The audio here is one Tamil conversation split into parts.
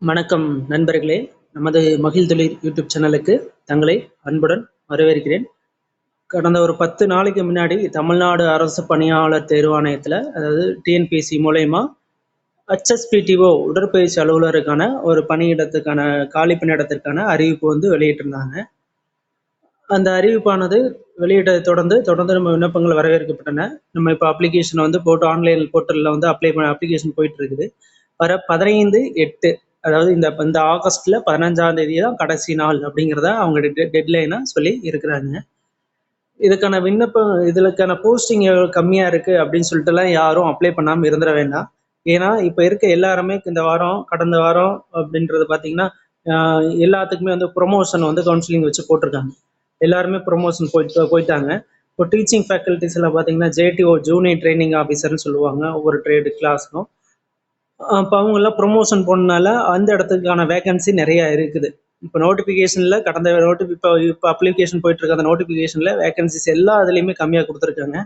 வணக்கம் நண்பர்களே. நமது மகிழ்தொழில் யூடியூப் சேனலுக்கு தங்களை அன்புடன் வரவேற்கிறேன். கடந்த ஒரு 10 நாளைக்கு முன்னாடி தமிழ்நாடு அரசு பணியாளர் தேர்வாணையத்தில், அதாவது டிஎன்பிஎஸ்சி மூலயமா HSPTO உடற்பயிற்சி அலுவலருக்கான ஒரு பணியிடத்துக்கான காலி பணியிடத்திற்கான அறிவிப்பு வெளியிட்டிருந்தாங்க. அந்த அறிவிப்பானது வெளியிட்டதை தொடர்ந்து நம்ம விண்ணப்பங்கள் வரவேற்கப்பட்டன. நம்ம இப்போ அப்ளிகேஷன் போட்டு ஆன்லைன் போர்ட்டலில் அப்ளை பண்ண அப்ளிகேஷன் போயிட்டு இருக்குது. வர 15/8, அதாவது இந்த ஆகஸ்ட்ல 15ஆம் தேதி தான் கடைசி நாள் அப்படிங்கிறத அவங்க டெட்லைனா சொல்லி இருக்கிறாங்க. இதுக்கான விண்ணப்பம், இதுக்கான போஸ்டிங் கம்மியா இருக்கு அப்படின்னு சொல்லிட்டுலாம் யாரும் அப்ளை பண்ணாம இருந்துட வேண்டாம். ஏன்னா இப்ப இருக்க எல்லாருமே இந்த வாரம், கடந்த வாரம் அப்படின்றது பாத்தீங்கன்னா எல்லாத்துக்குமே ப்ரொமோஷன் கவுன்சிலிங் வச்சு போட்டிருக்காங்க. எல்லாருமே ப்ரொமோஷன் போயிட்டாங்க. இப்போ டீச்சிங் ஃபேக்கல்டிஸ் எல்லாம் பார்த்தீங்கன்னா JTO, ஜூனியர் ட்ரைனிங் ஆஃபீஸர்னு சொல்லுவாங்க ஒவ்வொரு ட்ரேடு கிளாஸ்க்கும். இப்போ அவங்கெல்லாம் ப்ரொமோஷன் போனனால அந்த இடத்துக்கான வேகன்சி நிறைய இருக்குது. இப்போ நோட்டிஃபிகேஷனில் இப்போ அப்ளிகேஷன் போயிட்டு இருக்க அந்த நோட்டிஃபிகேஷனில் வேகன்சிஸ் எல்லா இதுலேயுமே கம்மியாக கொடுத்துருக்காங்க.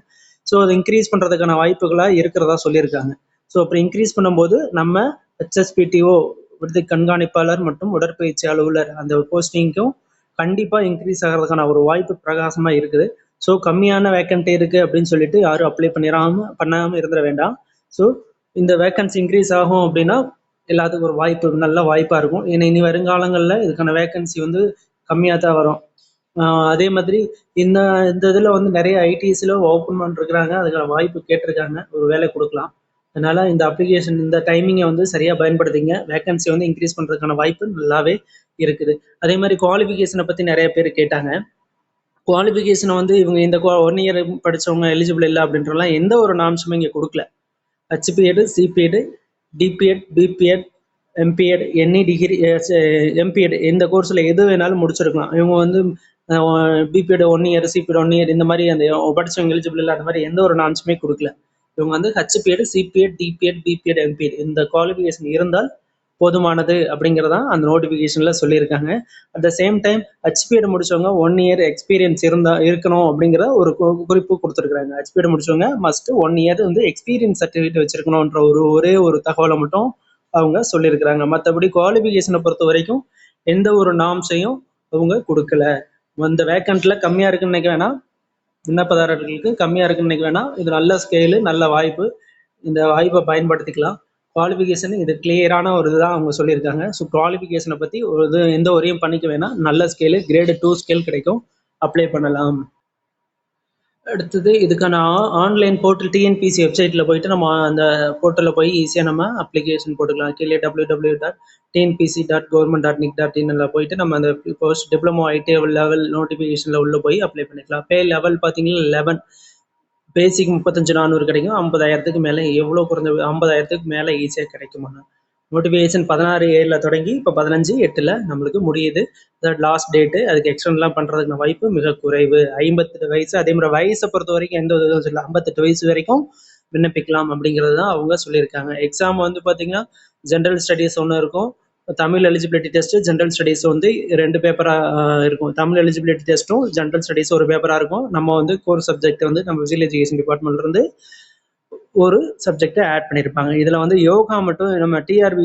ஸோ அதை இன்க்ரீஸ் பண்ணுறதுக்கான வாய்ப்புகளாக இருக்கிறதா சொல்லியிருக்காங்க. ஸோ அப்புறம் இன்க்ரீஸ் பண்ணும்போது நம்ம HSPTO விடுதி கண்காணிப்பாளர் மற்றும் உடற்பயிற்சி அலுவலர் அந்த போஸ்டிங்க்கும் கண்டிப்பாக இன்க்ரீஸ் ஆகிறதுக்கான ஒரு வாய்ப்பு பிரகாசமாக இருக்குது. ஸோ கம்மியான வேக்கன்ட் இருக்குது அப்படின்னு சொல்லிட்டு யாரும் அப்ளை பண்ணாமல் இருந்துட வேண்டாம். ஸோ இந்த வேக்கன்சி இன்க்ரீஸ் ஆகும் அப்படின்னா எல்லாத்துக்கும் ஒரு வாய்ப்பு, நல்ல வாய்ப்பாக இருக்கும். ஏன்னா இனி வருங்காலங்களில் இதுக்கான வேக்கன்சி கம்மியாக தான் வரும். அதே மாதிரி இந்த இதில் நிறைய ஐடிஸில் ஓப்பன் பண்ணிருக்கிறாங்க, அதுக்கான வாய்ப்பு கேட்டிருக்காங்க, ஒரு வேலை கொடுக்கலாம். அதனால இந்த அப்ளிகேஷன், இந்த டைமிங்கை சரியாக பயன்படுத்திங்க. வேக்கன்சி இன்க்ரீஸ் பண்ணுறதுக்கான வாய்ப்பு நல்லாவே இருக்குது. அதே மாதிரி குவாலிஃபிகேஷனை பற்றி நிறைய பேர் கேட்டாங்க. குவாலிஃபிகேஷனை இவங்க இந்த 1 இயர் படித்தவங்க எலிஜிபிள் இல்லை அப்படின்றலாம் எந்த ஒரு நாம்ஸுமே இங்கே கொடுக்கல. HPED, CPED, DPED, BPED, MPED, any degree, MPED இந்த கோர்ஸில் எது வேணாலும் முடிச்சிருக்கலாம். இவங்க BPED 1 இயர், CPED 1 இயர் இந்த மாதிரி அந்த படித்தவங்க எலிஜிபிள் இல்லை, அந்த மாதிரி எந்த ஒரு நாம்ஸுமே கொடுக்கல. இவங்க HPED, CPED, DPED, BPED, MPED இந்த குவாலிஃபிகேஷன் இருந்தால் போதுமானது அப்படிங்கிறதான் அந்த நோட்டிஃபிகேஷனில் சொல்லியிருக்காங்க. At the same time HPED முடிச்சவங்க 1 இயர் எக்ஸ்பீரியன்ஸ் இருக்கணும் அப்படிங்கிற ஒரு குறிப்பு கொடுத்துருக்குறாங்க. HPED முடிச்சவங்க மஸ்ட் 1 இயர் எக்ஸ்பீரியன்ஸ் சர்டிஃபிகேட் வச்சிருக்கணுன்ற ஒரே ஒரு தகவலை மட்டும் அவங்க சொல்லியிருக்கிறாங்க. மற்றபடி குவாலிஃபிகேஷனை பொறுத்த வரைக்கும் எந்த ஒரு நாம்ஸையும் அவங்க கொடுக்கல. இந்த வேக்கண்ட்ல கம்மியாக இருக்குன்னு நினைக்க வேணாம், விண்ணப்பதாரர்களுக்கு கம்மியாக இருக்குன்னு நினைக்க வேணாம். இது நல்ல ஸ்கேலு, நல்ல வாய்ப்பு. இந்த வாய்ப்பை பயன்படுத்திக்கலாம். குவாலிஃபிகேஷன் இது கிளியரான ஒரு இதுதான் அவங்க சொல்லியிருக்காங்க. ஸோ குவாலிஃபிகேஷனை பற்றி எந்த ஒரையும் பண்ணிக்க வேணாம். நல்ல ஸ்கேலு, கிரேடு 2 ஸ்கேல் கிடைக்கும், அப்ளை பண்ணலாம். அடுத்தது இதுக்கான ஆன்லைன் போர்ட்டல் டிஎன்பிசி வெப்சைட்டில் போயிட்டு நம்ம அந்த போர்ட்டலில் போய் ஈஸியாக நம்ம அப்ளிகேஷன் போட்டுக்கலாம். கீழே www.tnpc.government.nic.in போயிட்டு நம்ம அந்த போஸ்ட் டிப்ளமோ ஐடி லெவல் நோட்டிஃபிகேஷனில் உள்ளே போய் அப்ளை பண்ணிக்கலாம். பே லெவல் பார்த்தீங்கன்னா 11, பேசிக் 35,400 கிடைக்கும். 50,000க்கு மேலே, எவ்வளோ குறைஞ்ச 50,000க்கு மேலே ஈஸியாக கிடைக்குமாண்ணா. நோட்டிஃபிகேஷன் 16/7 தொடங்கி இப்போ 15/8 நம்மளுக்கு முடியுது. Last date. அதுக்கு எக்ஸ்டெண்ட்லாம் பண்ணுறதுக்கான வாய்ப்பு மிக குறைவு. 58 வயசு, அதே மாதிரி வயசை பொறுத்த வரைக்கும் எந்த இதுவும் இல்லை, 58 வயசு வரைக்கும் விண்ணப்பிக்கலாம் அப்படிங்கிறது தான் அவங்க சொல்லியிருக்காங்க. எக்ஸாம் பார்த்தீங்கன்னா ஜென்ரல் ஸ்டடீஸ் ஒன்று இருக்கும், Tamil eligibility test, general studies 2 பேப்பராக இருக்கும். தமிழ் எலிஜிபிலிட்டி டெஸ்ட்டும் ஜென்ரல் ஸ்டடீஸ் ஒரு பேப்பராக இருக்கும். நம்ம கோர் சப்ஜெக்ட் நம்ம ஃபிசிக்கல் எஜுகேஷன் டிபார்ட்மெண்ட்லேருந்து ஒரு சப்ஜெக்டை ஆட் பண்ணியிருப்பாங்க. இதில் யோகா மட்டும் நம்ம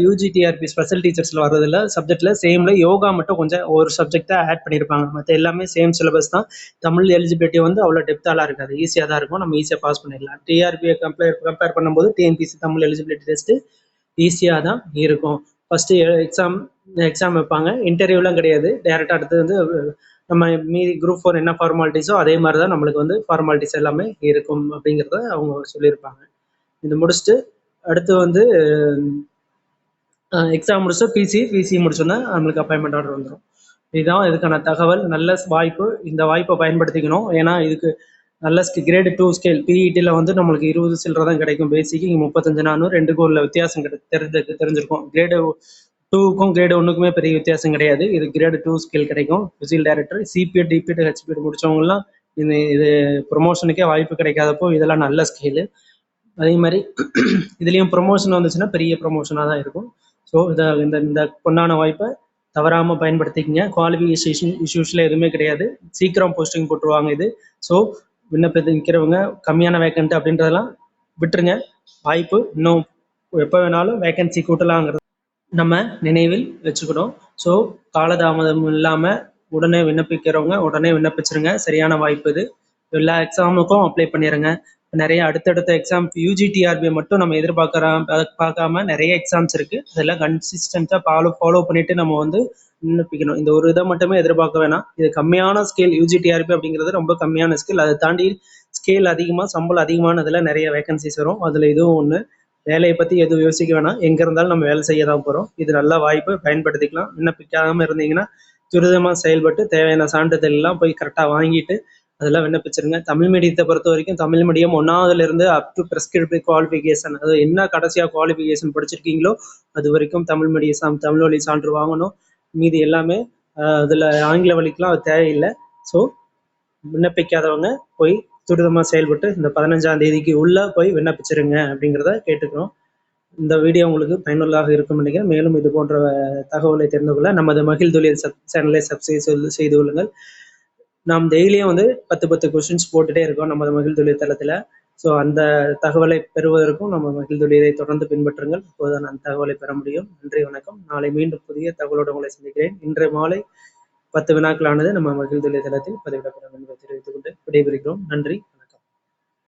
UG TRP ஸ்பெஷல் டீச்சர்ஸில் வர்றதில்ல, சப்ஜெக்டில் சேமில் யோகா மட்டும் கொஞ்சம் ஒரு சப்ஜெக்டை ஆட் பண்ணியிருப்பாங்க. மற்ற எல்லாமே சேம் சிலபஸ் தான். தமிழ் எலிஜிபிலிட்டி அவ்வளோ டெப்த்தாலாம் இருக்காது, ஈஸியாக தான் இருக்கும். நம்ம ஈஸியாக பாஸ் பண்ணிடலாம். டிஆர்பியை கம்பேர் பண்ணும்போது டிஎன்பிசி தமிழ் எலிஜிபிலிட்டி டெஸ்ட்டு ஈஸியாக தான் இருக்கும். ஃபஸ்ட்டு எக்ஸாம் வைப்பாங்க, இன்டர்வியூலாம் கிடையாது. டேரெக்டாக அடுத்து நம்ம மீதி குரூப் 4 என்ன ஃபார்மாலிட்டிஸோ அதே மாதிரி தான் நம்மளுக்கு ஃபார்மாலிட்டிஸ் எல்லாமே இருக்கும் அப்படிங்கிறத அவங்க சொல்லியிருப்பாங்க. இது முடிச்சுட்டு அடுத்து எக்ஸாம் முடிச்சு பிசி முடிச்சோன்னா நம்மளுக்கு அப்பாயின்மெண்ட் ஆர்டர் வந்துடும். இதுதான் இதுக்கான தகவல். நல்ல வாய்ப்பு, இந்த வாய்ப்பை பயன்படுத்திக்கணும். ஏன்னா இதுக்கு நல்ல கிரேடு 2 ஸ்கேல் பிஇடியில் நம்மளுக்கு 20 சில்லரை தான் கிடைக்கும். பேசிக்கு இங்கே 35,400, 2க்கும் உள்ள வித்தியாசம் தெரிஞ்சிருக்கும். கிரேடு 2க்கும் கிரேடு 1க்குமே பெரிய வித்தியாசம் கிடையாது. இது கிரேடு 2 ஸ்கேல் கிடைக்கும். Physical director, CPED, DPED, HPED முடிச்சவங்கலாம் இது ப்ரொமோஷனுக்கே வாய்ப்பு கிடைக்காதப்போ இதெல்லாம் நல்ல ஸ்கேலு. அதே மாதிரி இதுலேயும் ப்ரொமோஷன் வந்துச்சுன்னா பெரிய ப்ரொமோஷனாக தான் இருக்கும். ஸோ இந்த பொண்ணான வாய்ப்பை தவறாமல் பயன்படுத்திக்கிங்க. குவாலிஃபிகேஷன் இஷ்யூஸில் எதுவுமே கிடையாது, சீக்கிரம் போஸ்டிங் போட்டுருவாங்க இது. ஸோ விண்ணப்பிக்கிறவங்க கம்மியான வேக்கண்ட் அப்படின்றதெல்லாம் விட்டுருங்க. வாய்ப்பு இன்னும் எப்போ வேணாலும் வேக்கன்சி கூட்டலாங்கிறது நம்ம நினைவில் வச்சுக்கணும். ஸோ காலதாமதம் இல்லாமல் உடனே விண்ணப்பிக்கிறவங்க உடனே விண்ணப்பிச்சிருங்க. சரியான வாய்ப்பு இது. எல்லா எக்ஸாமுக்கும் அப்ளை பண்ணிடுங்க. நிறைய அடுத்தடுத்த எக்ஸாம் யூஜிடிஆர்பி மட்டும் நம்ம பார்க்காம நிறைய எக்ஸாம்ஸ் இருக்குது. அதெல்லாம் கன்சிஸ்டண்ட்டாக ஃபாலோ பண்ணிட்டு நம்ம வந்து விண்ணப்பிக்கணும். இந்த ஒரு இதை மட்டுமே எதிர்பார்க்க வேணாம். இது கம்மியான ஸ்கேல். யூஜிடிஆர்பி அப்படிங்கிறது ரொம்ப கம்மியான ஸ்கேல். அதை தாண்டி ஸ்கேல் அதிகமாக சம்பளம் அதிகமானதில் நிறைய வேகன்சிஸ் வரும். அதில் இதுவும் ஒன்று. வேலையை பற்றி எதுவும் யோசிக்க வேணாம். எங்கே இருந்தாலும் நம்ம வேலை செய்ய தான் போகிறோம். இது நல்ல வாய்ப்பு, பயன்படுத்திக்கலாம். விண்ணப்பிக்காமல் இருந்தீங்கன்னா துரிதமாக செயல்பட்டு தேவையான சான்றிதழ் எல்லாம் போய் கரெக்டாக வாங்கிட்டு அதெல்லாம் விண்ணப்பிச்சிருங்க. தமிழ் மீடியத்தை பொறுத்த வரைக்கும் தமிழ் மீடியம் 1வதுலேருந்து அப் டு ப்ரெஸ்கிரிப்டிவ் குவாலிஃபிகேஷன், அது என்ன கடைசியாக குவாலிஃபிகேஷன் படிச்சிருக்கீங்களோ அது வரைக்கும் தமிழ் மீடியம் தமிழ் வழி சான்று வாங்கணும். மீதி எல்லாமே அதில் ஆங்கில வழிக்கெலாம் அது தேவையில்லை. ஸோ விண்ணப்பிக்காதவங்க போய் துரிதமாக செயல்பட்டு இந்த 15ஆம் தேதிக்கு உள்ளே போய் விண்ணப்பிச்சிருங்க அப்படிங்கிறத கேட்டுக்கிறோம். இந்த வீடியோ உங்களுக்கு பயனுள்ளதாக இருக்கும் நினைக்கிறேன். மேலும் இது போன்ற தகவலை தெரிந்து கொள்ள நமது மகிழ் தொழில் சேனலை சப்ஸ்கிரைப் செய்து கொள்ளுங்கள். நாம் டெய்லியும் வந்து 10 கொஸ்டின்ஸ் போட்டுகிட்டே இருக்கோம் நமது மகிழ் தொழில் தளத்தில். ஸோ அந்த தகவலை பெறுவதற்கும் நம்ம மகிழ் தொழிலை தொடர்ந்து பின்பற்றுங்கள். அப்போதுதான் அந்த தகவலை பெற முடியும். நன்றி, வணக்கம். நாளை மீண்டும் புதிய தகவலோடு உங்களை சந்திக்கிறேன். இன்று மாலை 10 வினாக்களானது நம்ம மகிழ் தொழில் தளத்தில் பதிவிடப்படும் என்பதை தெரிவித்துக் கொண்டு விடைபெறுகிறோம். நன்றி.